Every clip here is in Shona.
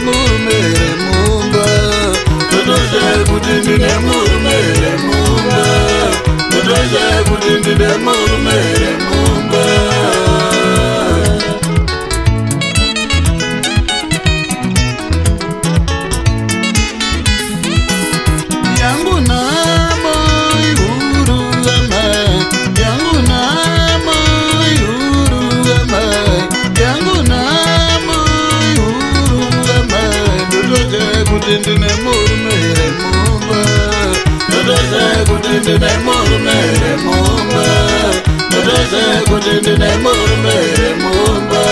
murume remumba. Totosha kuti ndine murume remumba. Totosha kuti ndine murume remumba. Yangu namo ihuru amai. Yangu namo ihuru amai. Yangu namo ihuru amai. Totosha kuti ndine murume remumba. Totosha kuti ndine murume remumba. Totosha kuti ndine murume remumba.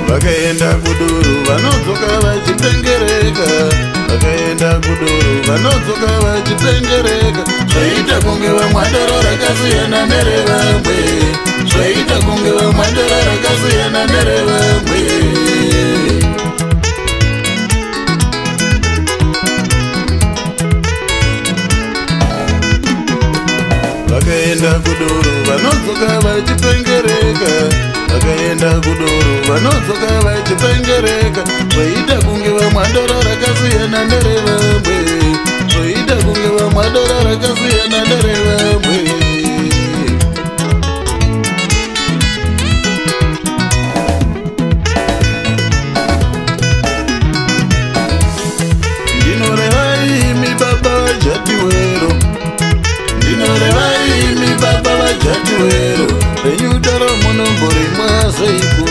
Vakaenda kuduru vanodzoka vachipengereka. Vakaenda kuduru vanodzoka vachipengereka. Zvaita kunge vamwadoro rakasiyana nerevamwe. Zvaita kunge vamwadoro rakasiyana nerevamwe. Vakaenda kuduru vanodzoka vachipengereka. Vakaenda kuduru vanodzoka vachipengereka. Zvaita kunge vamwadoro rakasiyana nerevamwe. Zvaita kunge vamwadoro rakasiyana nerevamwe. Ndinorevai imi baba vajatiwero. Ndinorevai imi baba vajatiwero. Renyudaro munombori mwazaiku.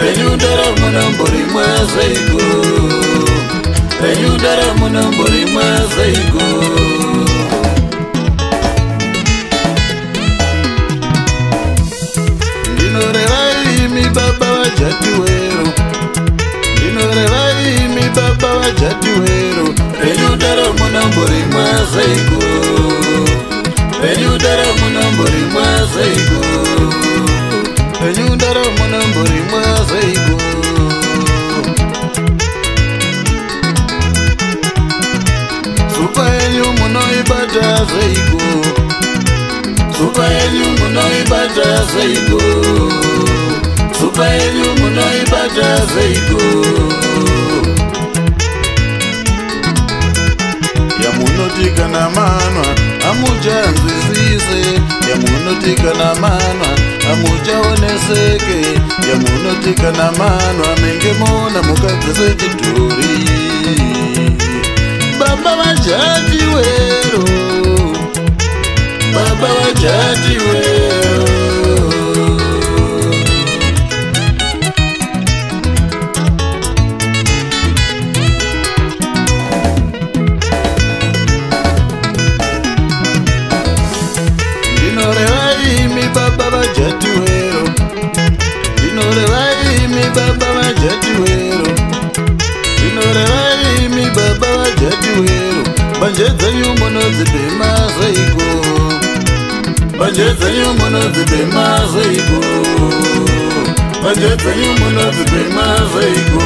Renyudaro munombori mwazaiku. Renyudaro munombori mwazaiku. Ndinorevai imi baba vajatiwero. Ndinorevai imi baba vajatiwero. Renyudaro munombori mwazaiku. Renyudaro munombori mwazaiku. Renyudaro munombori mwazaiku. Supa yenyu munoibata zaiku. Supa yenyu munoibata zaiku. Supa yenyu munoibata zaiku. Yamunotika na manwa amujanzwisise. Yamunotika na manwa amujaoneseke. Yamunotika na manwa menge mona mukadzese chidhori. Baba vajatiwero. Baba vajatiwero. Ndinorevai imi baba vajatiwero. Ndinorevai imi baba vajatiwero. Ndinorevai imi baba vajatiwero. Mbanje dzenyu munodzibhema zaiku. Mbanje dzenyu munodzibhema zaiku. Mbanje dzenyu munodzibhema zaiku.